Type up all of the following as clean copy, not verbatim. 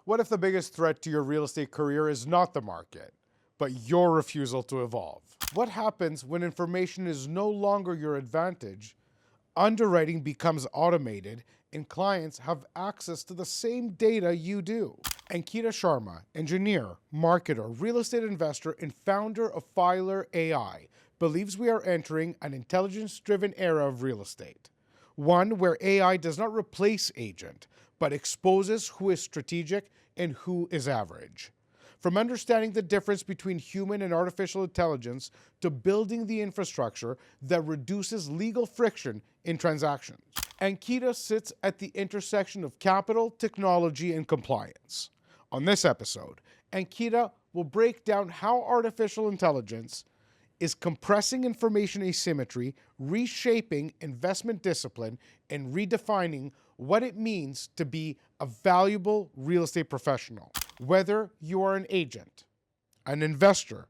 What if the biggest threat to your real estate career is not the market, but your refusal to evolve? What happens when information is no longer your advantage, underwriting becomes automated, and clients have access to the same data you do? Ankita Sharma, engineer, marketer, real estate investor, and founder of Filer AI, believes we are entering an intelligence-driven era of real estate. One where AI does not replace agent, but exposes who is strategic and who is average. From understanding the difference between human and artificial intelligence to building the infrastructure that reduces legal friction in transactions. Ankita sits at the intersection of capital, technology, and compliance. On this episode, Ankita will break down how artificial intelligence is compressing information asymmetry, reshaping investment discipline, and redefining what it means to be a valuable real estate professional. Whether you are an agent, an investor,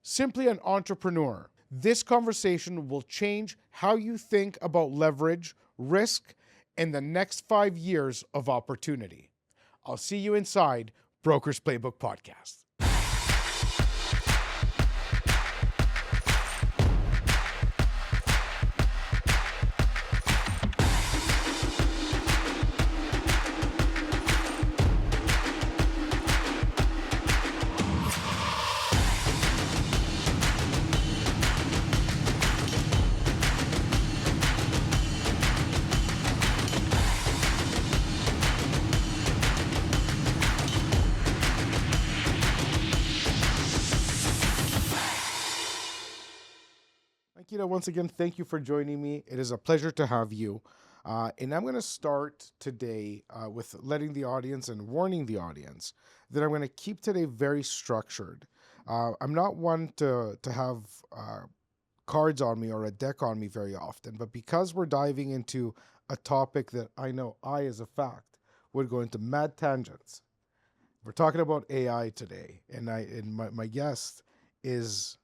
simply an entrepreneur, this conversation will change how you think about leverage, risk, and the next 5 years of opportunity. I'll see you inside Broker's Playbook Podcast. Ankita, once again, thank you for joining me. It is a pleasure to have you. And I'm going to start today with letting the audience and warning the audience that I'm going to keep today very structured. I'm not one to have cards on me or a deck on me very often, but because we're diving into a topic that I know I, as a fact, would go into mad tangents. We're talking about AI today, and my guest is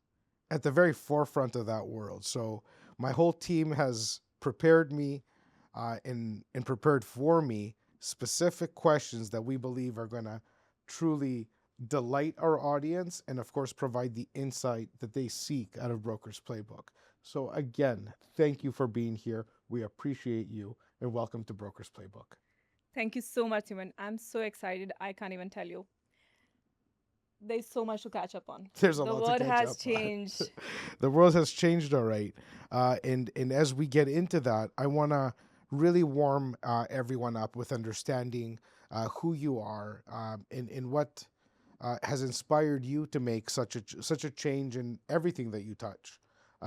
at the very forefront of that world. So my whole team has prepared me and prepared for me specific questions that we believe are going to truly delight our audience and, of course, provide the insight that they seek out of Broker's Playbook. So again, thank you for being here. We appreciate you, and welcome to Broker's Playbook. Thank you so much, Simeon. I'm so excited. I can't even tell you. There's so much to catch up on. There's a The lot to world catch has up on. changed. The world has changed, all right. And as we get into that, I want to really warm everyone up with understanding who you are and what has inspired you to make such a change in everything that you touch,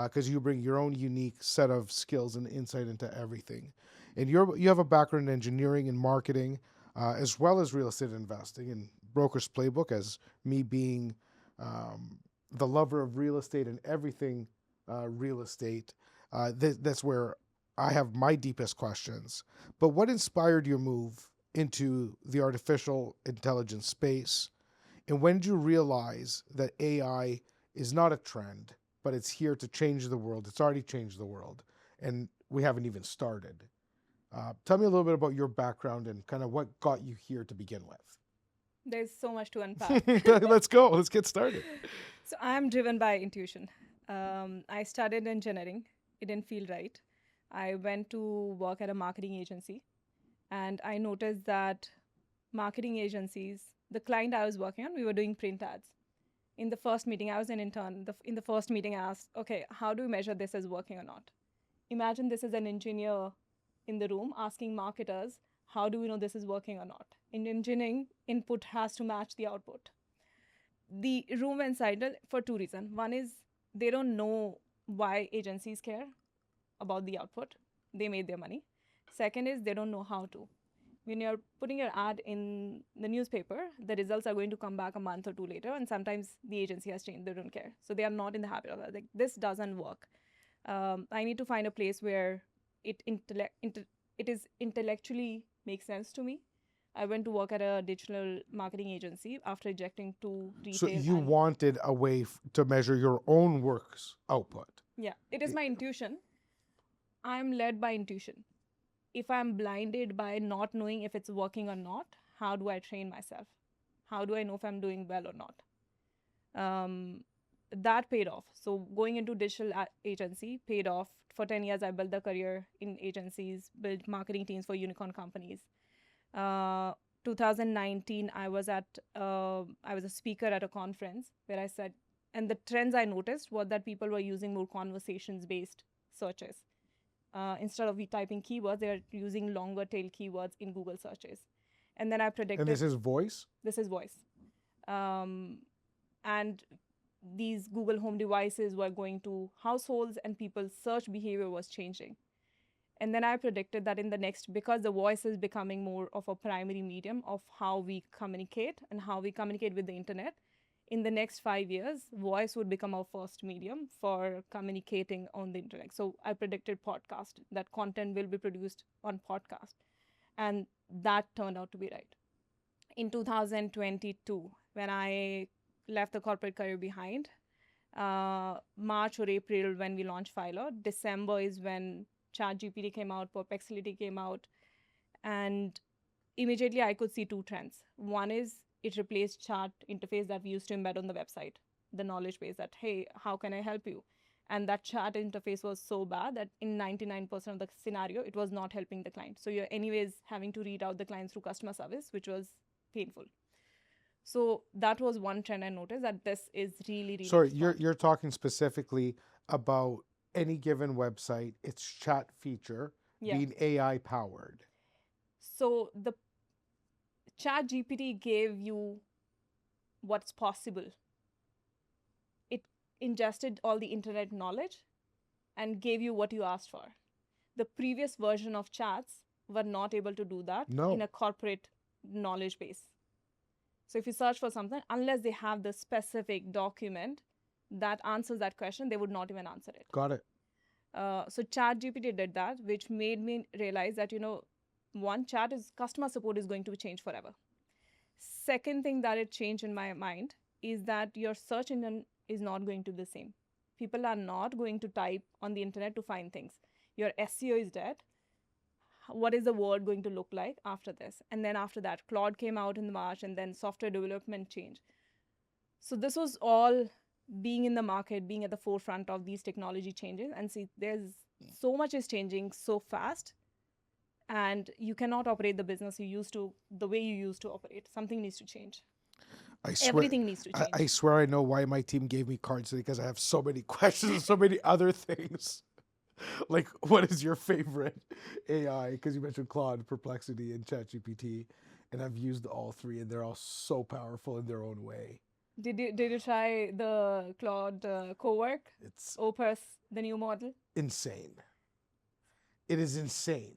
because you bring your own unique set of skills and insight into everything. And you have a background in engineering and marketing, as well as real estate investing. And Broker's Playbook, as me being the lover of real estate and everything real estate, that's where I have my deepest questions. But what inspired your move into the artificial intelligence space? And when did you realize that AI is not a trend, but it's here to change the world? It's already changed the world, and we haven't even started. Tell me a little bit about your background and kind of what got you here to begin with. There's so much to unpack. Let's go. Let's get started. So I'm driven by intuition. I studied engineering. It didn't feel right. I went to work at a marketing agency, and I noticed that marketing agencies, the client I was working on, we were doing print ads. In the first meeting, I was an intern. In the first meeting, I asked, okay, how do we measure this as working or not? Imagine this is an engineer in the room asking marketers, how do we know this is working or not? In engineering, input has to match the output. The room went silent for two reasons. One is they don't know why agencies care about the output. They made their money. Second is they don't know how to. When you're putting your ad in the newspaper, the results are going to come back a month or two later, and sometimes the agency has changed. They don't care. So they are not in the habit of that. Like, this doesn't work. I need to find a place where it is intellectually makes sense to me. I went to work at a digital marketing agency after ejecting to So retail. you wanted a way to measure your own work's output. Yeah, it is my intuition. I'm led by intuition. If I'm blinded by not knowing if it's working or not, how do I train myself? How do I know if I'm doing well or not? That paid off. So going into digital agency paid off. For 10 years, I built a career in agencies, built marketing teams for unicorn companies. Uh, 2019, I was a speaker at a conference where I said, and the trends I noticed was that people were using more conversations-based searches. Instead of typing keywords, they are using longer tail keywords in Google searches. And then I And predicted this is voice? this is voice. Um, and these Google Home devices were going to households and people's search behavior was changing. And then I predicted that in the next, because the voice is becoming more of a primary medium of how we communicate and how we communicate with the internet, in the next 5 years, voice would become our first medium for communicating on the internet. So I predicted podcast, that content will be produced on podcast. And that turned out to be right. In 2022, when I left the corporate career behind, March or April when we launched Filer, December is when ChatGPT came out, Perplexity came out, and immediately I could see two trends. One is it replaced chat interface that we used to embed on the website, the knowledge base that, hey, how can I help you? And that chat interface was so bad that in 99% of the scenario, it was not helping the client. So you're anyways having to read out the client through customer service, which was painful. So that was one trend I noticed, that this is really, really Sorry, strong. you're talking specifically about any given website, its chat feature Yeah. being AI powered. So the chat GPT gave you what's possible. It ingested all the internet knowledge and gave you what you asked for. The previous version of chats were not able to do that No. in a corporate knowledge base. So if you search for something, unless they have the specific document that answers that question, they would not even answer it. Got it. So ChatGPT did that, which made me realize that, one, customer support is going to change forever. Second thing that it changed in my mind is that your search engine is not going to be the same. People are not going to type on the internet to find things. Your SEO is dead. What is the world going to look like after this? And then after that, Claude came out in March, and then software development changed. So this was all being in the market, being at the forefront of these technology changes. And see, there's so much is changing so fast, and you cannot operate the business the way you used to operate. Something needs to change. I swear, Everything needs to change. I swear I know why my team gave me cards today, because I have so many questions and so many other things. Like, what is your favorite AI? Because you mentioned Claude, Perplexity, and ChatGPT, and I've used all three, and they're all so powerful in their own way. Did you try the Claude Cowork? It's Opus, the new model? insane. It is insane.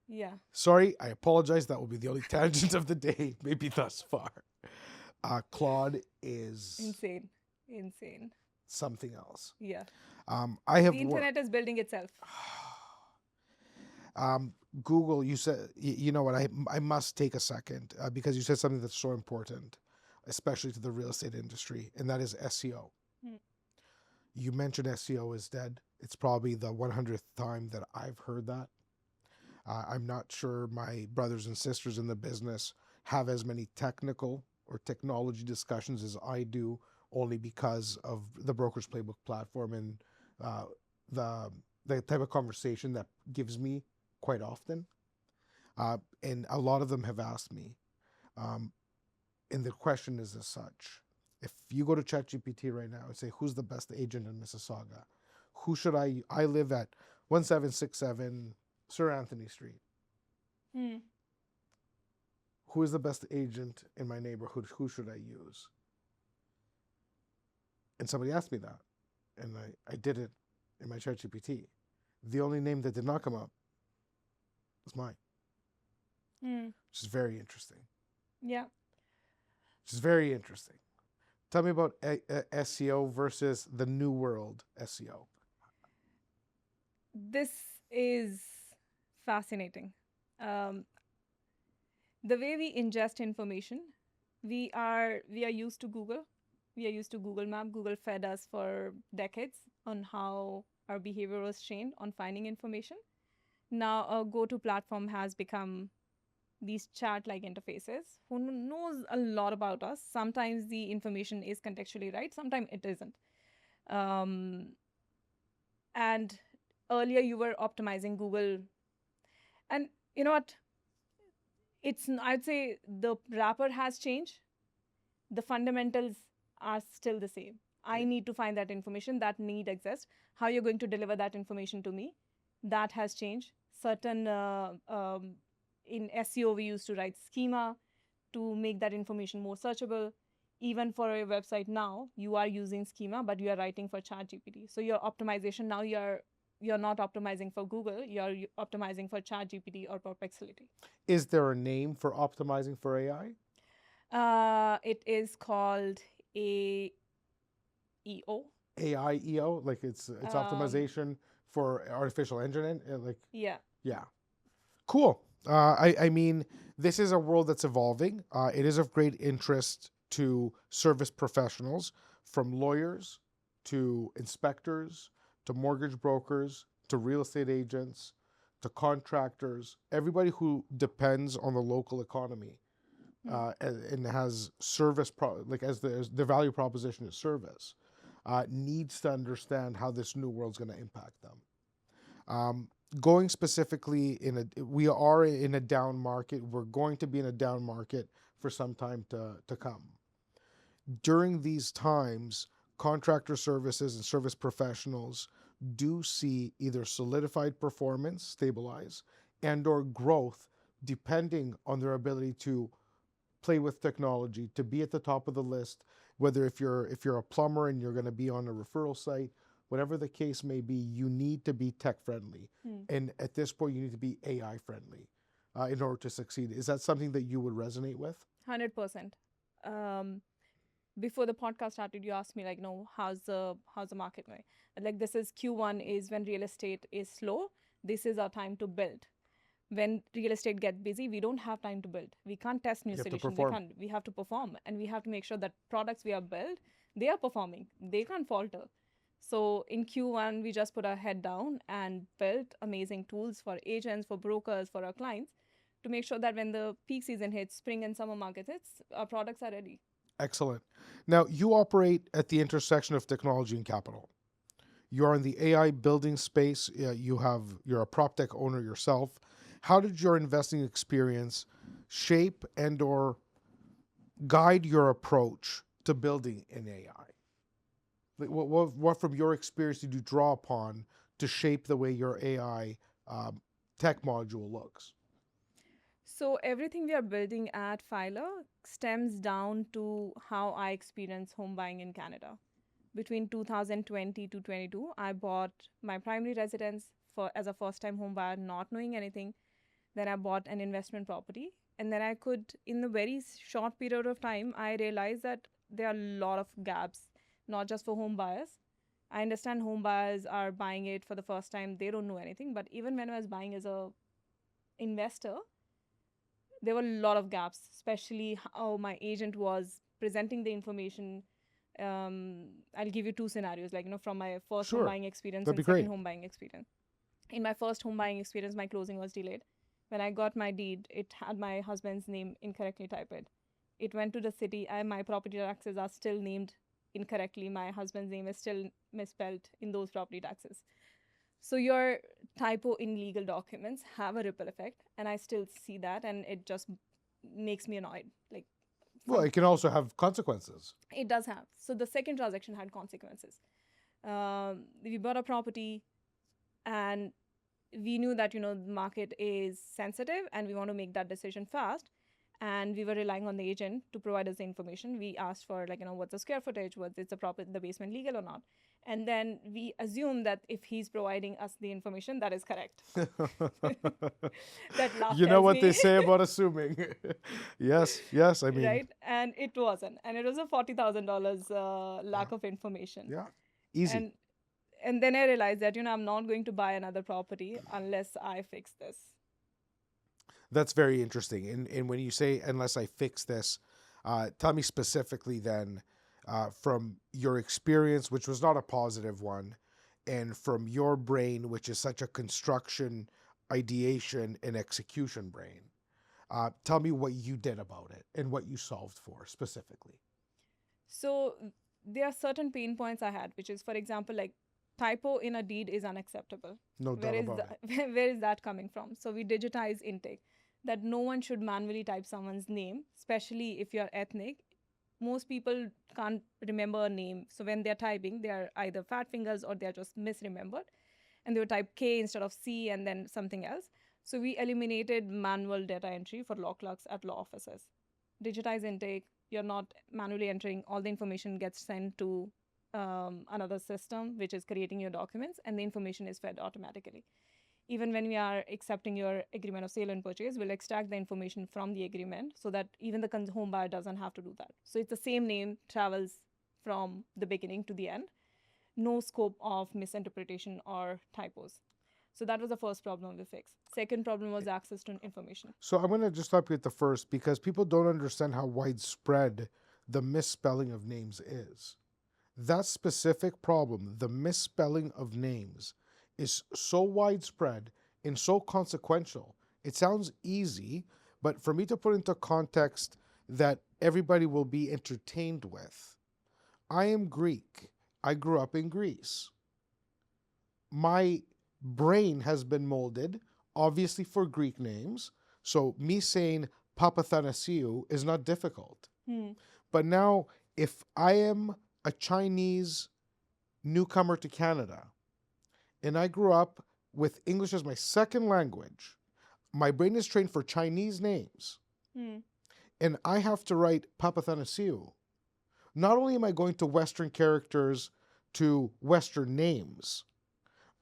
Yeah. Sorry, I apologize. That will be the only tangent of the day, maybe thus far. Claude is Insane. something else. Yeah. I have The internet is building itself. Google, you said, you know what, I must take a second because you said something that's so important, especially to the real estate industry, and that is SEO. You mentioned SEO is dead. It's probably the 100th time that I've heard that. I'm not sure my brothers and sisters in the business have as many technical or technology discussions as I do, only because of the Broker's Playbook platform and the type of conversation that gives me quite often. And a lot of them have asked me, and the question is as such: if you go to ChatGPT right now and say, who's the best agent in Mississauga? Who should I live at 1767 Sir Anthony Street. Who is the best agent in my neighborhood? Who should I use? And somebody asked me that, and I did it in my ChatGPT. The only name that did not come up was mine, which is very interesting. Yeah. Which is very interesting. Tell me about SEO versus the new world SEO. This is fascinating. The way we ingest information, we are used to Google. We are used to Google Map. Google fed us for decades on how our behavior was trained on finding information. Now a go-to platform has become these chat-like interfaces, who knows a lot about us. Sometimes the information is contextually right, sometimes it isn't. Um, and earlier you were optimizing Google, and you know what? I'd say the wrapper has changed. The fundamentals are still the same. I need to find that information. That need exists. How you're going to deliver that information to me, that has changed. Certain in SEO we used to write schema to make that information more searchable. Even for a website now, you are using schema, but you are writing for ChatGPT. So your optimization now, you're not optimizing for Google. You're optimizing for ChatGPT or Perplexity. Is there a name for optimizing for AI? It is called AEO. AIEO, like it's optimization for artificial engine, like Yeah. yeah, cool. I mean, this is a world that's evolving. It is of great interest to service professionals, from lawyers to inspectors to mortgage brokers to real estate agents to contractors, everybody who depends on the local economy and has like as the value proposition is service, needs to understand how this new world's going to impact them. Going specifically we are in a down market. We're going to be in a down market for some time to come. During these times, contractor services and service professionals do see either solidified performance, stabilize, and or growth, depending on their ability to play with technology, to be at the top of the list, whether if you're a plumber and you're going to be on a referral site, whatever the case may be, you need to be tech friendly. And at this point, you need to be AI friendly in order to succeed. Is that something that you would resonate with? 100%. Before the podcast started, you asked me like, no, how's the market going? Like, this is Q1 is when real estate is slow. This is our time to build. When real estate gets busy, we don't have time to build. We can't test new You have to solutions. perform. We have to perform, and we have to make sure that products we have built, they are performing. They can't falter. So in Q1, we just put our head down and built amazing tools for agents, for brokers, for our clients, to make sure that when the peak season hits, spring and summer market hits, our products are ready. Excellent. Now, you operate at the intersection of technology and capital. You're in the AI building space. You're a PropTech owner yourself. How did your investing experience shape and or guide your approach to building in AI? Like, what from your experience did you draw upon to shape the way your AI tech module looks? So everything we are building at Filer stems down to how I experience home buying in Canada. Between 2020 to 22, I bought my primary residence for as a first-time home buyer, not knowing anything. Then I bought an investment property, and then I could, in a very short period of time, I realized that there are a lot of gaps, not just for home buyers. I understand home buyers are buying it for the first time; they don't know anything. But even when I was buying as a investor, there were a lot of gaps, especially how my agent was presenting the information. I'll give you two scenarios, like, from my first home Sure, buying experience that'd be and second great. home buying experience. In my first home buying experience, my closing was delayed. When I got my deed, it had my husband's name incorrectly typed. It went to the city, and my property taxes are still named incorrectly. My husband's name is still misspelled in those property taxes. So your typo in legal documents have a ripple effect, and I still see that, and it just makes me annoyed. Like, Well, it can also have consequences. it does have. So the second transaction had consequences. We bought a property, and we knew that the market is sensitive, and we want to make that decision fast. And we were relying on the agent to provide us the information. We asked for, like, what's the square footage, what's the basement legal or not. And then we assume that if he's providing us the information, that is correct. That laugh You know tells what they me. say about assuming. Yes, yes. I mean, Right? And it wasn't. And it was a $40,000 lack of information. yeah, easy. And then I realized that, I'm not going to buy another property unless I fix this. That's very interesting. And when you say, unless I fix this, tell me specifically then, from your experience, which was not a positive one, and from your brain, which is such a construction, ideation, and execution brain. Tell me what you did about it and what you solved for specifically. So there are certain pain points I had, which is, for example, like typo in a deed is unacceptable. No Where doubt is about the, it. where is that coming from? So we digitize intake. That no one should manually type someone's name, especially if you're ethnic. Most people can't remember a name. So when they're typing, they are either fat fingers or they're just misremembered. And they would type K instead of C and then something else. So we eliminated manual data entry for law clerks at law offices. Digitize intake, you're not manually entering, all the information gets sent to another system, which is creating your documents, and the information is fed automatically. Even when we are accepting your agreement of sale and purchase, we'll extract the information from the agreement so that even the home buyer doesn't have to do that. So it's the same name, travels from the beginning to the end, no scope of misinterpretation or typos. So that was the first problem we fixed. Second problem was access to information. So I'm going to just stop you at the first because people don't understand how widespread the misspelling of names is. That specific problem, the misspelling of names, is so widespread and so consequential. It sounds easy, but for me to put into context that everybody will be entertained with, I am Greek. I grew up in Greece. My brain has been molded, obviously, for Greek names. So me saying Papathanasiou is not difficult. But now, if I am a Chinese newcomer to Canada and I grew up with English as my second language, my brain is trained for Chinese names, and I have to write Papathanasiou. Not only am I going to Western characters to Western names,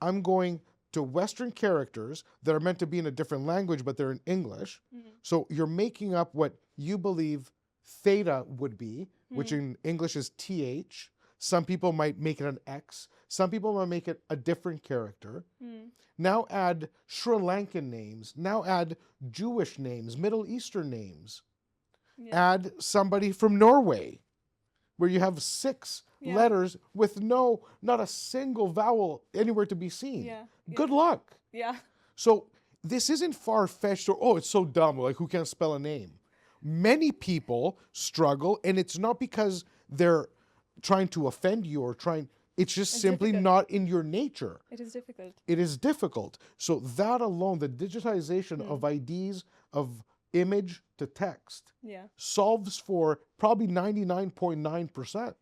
I'm going to Western characters that are meant to be in a different language, but they're in English. So you're making up what you believe theta would be, which in English is TH. Some people might make it an X. Some people might make it a different character. Now add Sri Lankan names. Now add Jewish names, Middle Eastern names. Add somebody from Norway, where you have 6 letters with not a single vowel anywhere to be seen. Good luck. So this isn't far-fetched or, oh, it's so dumb, like who can't spell a name? Many people struggle, and it's not because they're trying to offend you or it's just simply difficult. not in your nature. It is difficult. It is difficult. So that alone, the digitization of IDs, of image to text, solves for probably 99.9%.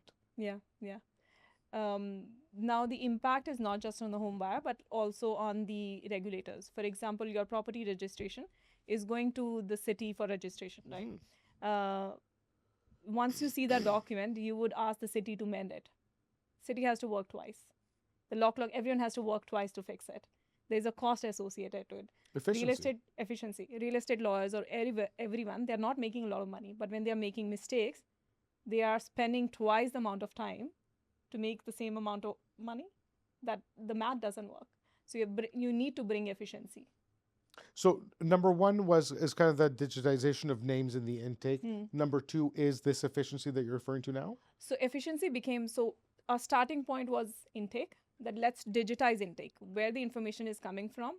Now the impact is not just on the home buyer, but also on the regulators. For example, your property registration is going to the city for registration, right? Once you see that document, you would ask the city to mend it. City has to work twice. The law clerk, everyone has to work twice to fix it. There's a cost associated to it. Efficiency. Real estate efficiency. Real estate lawyers or everyone, they're not making a lot of money, but when they're making mistakes, they are spending twice the amount of time to make the same amount of money. That the math doesn't work. So you need to bring efficiency. So number 1 is kind of the digitization of names in the intake. Number 2 is this efficiency that you're referring to now? So efficiency became, so our starting point was intake, that let's digitize intake, where the information is coming from.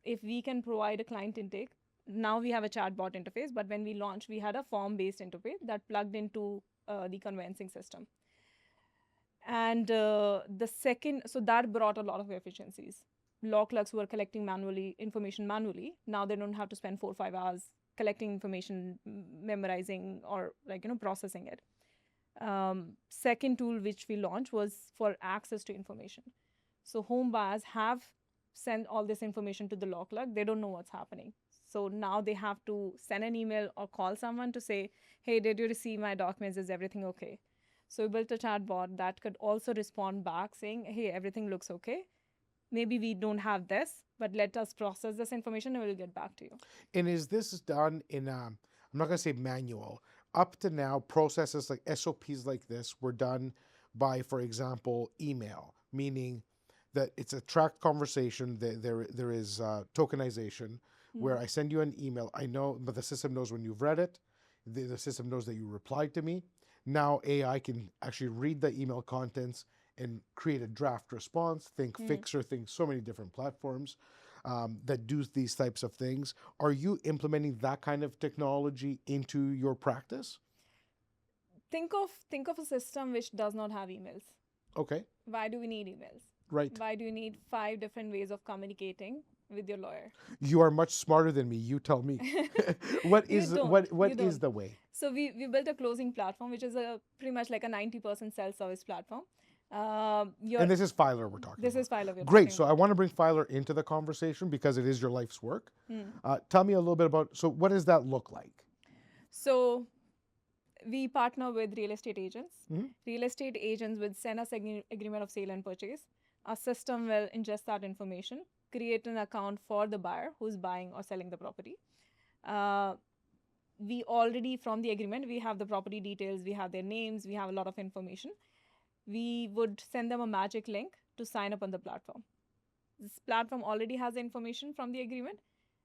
If we can provide a client intake, now we have a chatbot interface, but when we launched, we had a form-based interface that plugged into the conveyancing system. And the second, so that brought a lot of efficiencies. Law clerks were collecting information manually. Now they don't have to spend 4 or 5 hours collecting information, memorizing or processing it. Second tool which we launched was for access to information. So home buyers have sent all this information to the law clerk. They don't know what's happening. So now they have to send an email or call someone to say, hey, did you receive my documents? Is everything okay? So we built a chatbot that could also respond back saying, hey, everything looks okay. Maybe we don't have this, but let us process this information and we'll get back to you. And is this done in, I'm not going to say manual. Up to now, processes like SOPs like this were done by, for example, email, meaning that it's a tracked conversation. There is tokenization where I send you an email. I know, but the system knows when you've read it. The system knows that you replied to me. Now AI can actually read the email contents and create a draft response, think Fixer, think so many different platforms. that do these types of things. Are you implementing that kind of technology into your practice? Think of a system which does not have emails. Okay, Why do we need emails? right. Why do you need 5 different ways of communicating with your lawyer? You are much smarter than me. You tell me. What You is don't. what You is don't. the way? So we built a closing platform, which is a pretty much like a 90% self-service platform. Your And this is Filer we're talking This about. is Philo we're Great. talking So I about. want to bring Filer into the conversation because it is your life's work. Hmm. Tell me a little bit about, so what does that look like? So we partner with real estate agents. Mhm. Real estate agents would send us an agreement of sale and purchase. Our system will ingest that information, create an account for the buyer who's buying or selling the property. Uh, we already, from the agreement, we have the property details, we have their names, we have a lot of information. We would send them a magic link to sign up on the platform. This platform already has the information from the agreement.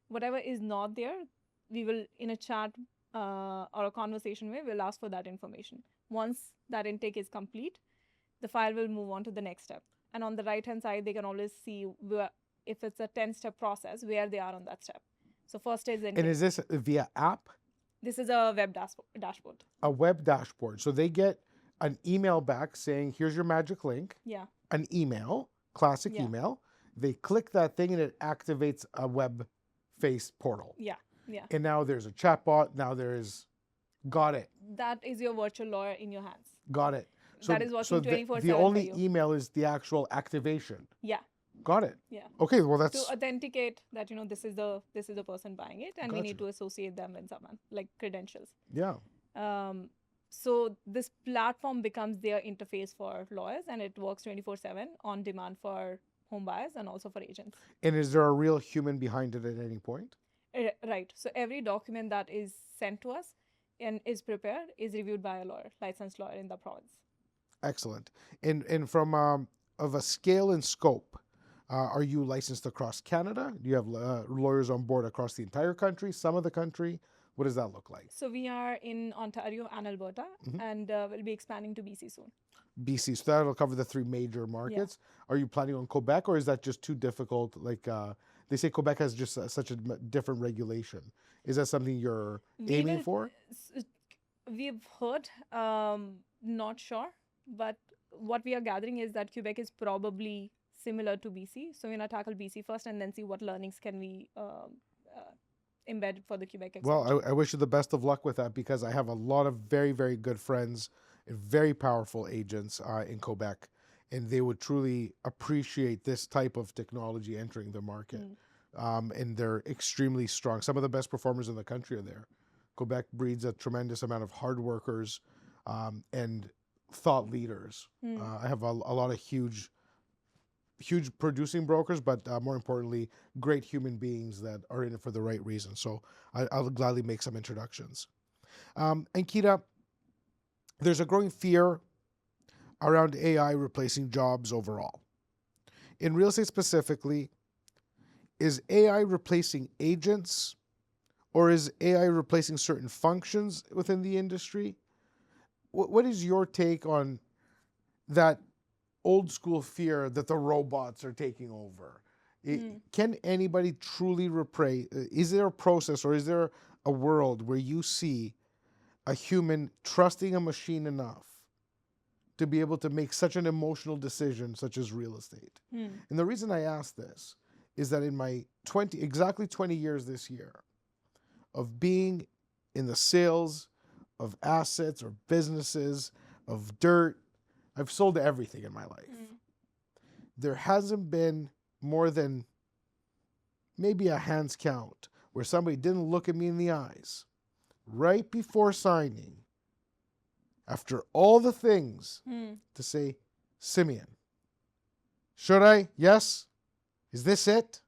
Whatever is not there, we will, in a chat or a conversation way, we'll ask for that information. Once that intake is complete, the file will move on to the next step. And on the right hand side, they can always see if it's a 10-step process, where they are on that step. So first is And intake. is this via app? This is a web dashboard. A web dashboard. So they get an email back saying, here's your magic link, Yeah. an email, classic Yeah. email. They click that thing and it activates a web-based portal. Yeah. Yeah. And now there's a chatbot. Now there's, got it, That is your virtual lawyer in your hands. got it. That is working 24/7 the for only you. email is the actual activation. Yeah. Got it. Yeah. Okay, well To that's, authenticate that this is the person buying it, and we need Gotcha. to associate them with someone, like credentials. yeah. So this platform becomes their interface for lawyers, and it works 24/7 on demand for home buyers and also for agents. And is there a real human behind it at any point? Right. So every document that is sent to us and is prepared is reviewed by a lawyer, licensed lawyer in the province. Excellent. And from of a scale and scope, are you licensed across Canada? Do you have lawyers on board across the entire country, some of the country? What does that look like? So we are in Ontario and Alberta, Mhm. and we'll be expanding to BC soon. BC, so that'll cover the three major markets. Are you planning on Quebec, or is that just too difficult? Like they say, Quebec has just such a different regulation. Is that something you're aiming for? We've heard, not sure, but what we are gathering is that Quebec is probably similar to BC. So we're gonna tackle BC first, and then see what learnings can we embed for the Quebec expansion. Well, I wish you the best of luck with that, because I have a lot of very, very good friends and very powerful agents in Quebec, and they would truly appreciate this type of technology entering the market. And they're extremely strong. Some of the best performers in the country are there. Quebec breeds a tremendous amount of hard workers and thought leaders. I have a lot of huge producing brokers, but more importantly, great human beings that are in it for the right reason. So I'll gladly make some introductions. Ankita, there's a growing fear around AI replacing jobs overall. In real estate specifically, is AI replacing agents, or is AI replacing certain functions within the industry? What is your take on that old school fear that the robots are taking over? Can anybody truly replace? Is there a process, or is there a world where you see a human trusting a machine enough to be able to make such an emotional decision, such as real estate? And the reason I ask this is that in my exactly 20 years this year of being in the sales of assets or businesses, of dirt, I've sold everything in my life. There hasn't been more than maybe a hand's count where somebody didn't look at me in the eyes right before signing, after all the things, to say, Simeon, should I? Yes? Is this it?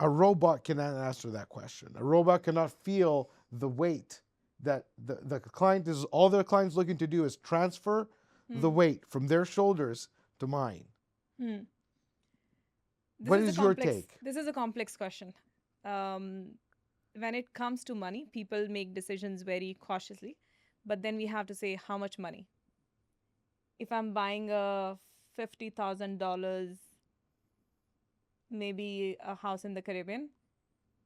A robot cannot answer that question. A robot cannot feel the weight that the client is, all the client's looking to do is transfer the weight from their shoulders to mine. What is your take? This is a complex question. When it comes to money, people make decisions very cautiously, but then we have to say how much money. If I'm buying a $50,000 maybe a house in the Caribbean,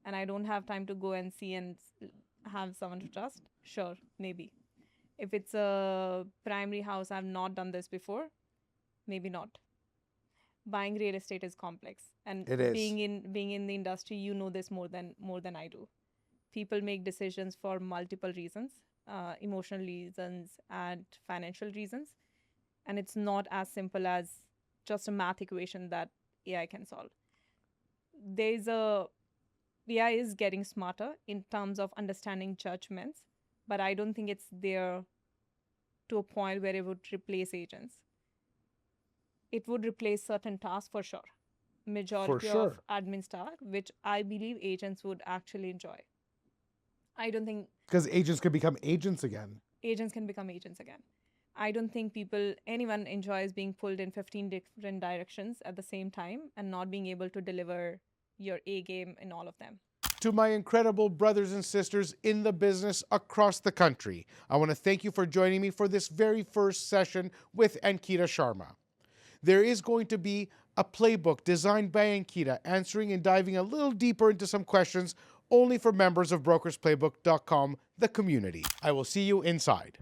and I don't have time to go and see and have someone to trust, sure, maybe. If it's a primary house, I've not done this before, maybe not. Buying real estate is complex, and It is. being in the industry, you know this more than I do. People make decisions for multiple reasons, emotional reasons and financial reasons, and it's not as simple as just a math equation that AI can solve. There's a AI is getting smarter in terms of understanding judgments, but I don't think it's there to a point where it would replace agents. It would replace certain tasks for sure. Majority sure. of admin staff, which I believe agents would actually enjoy. I don't think Because agents could become agents again. agents can become agents again. I don't think anyone enjoys being pulled in 15 different directions at the same time and not being able to deliver your A game in all of them. To my incredible brothers and sisters in the business across the country, I want to thank you for joining me for this very first session with Ankita Sharma. There is going to be a playbook designed by Ankita answering and diving a little deeper into some questions only for members of brokersplaybook.com, the community. I will see you inside.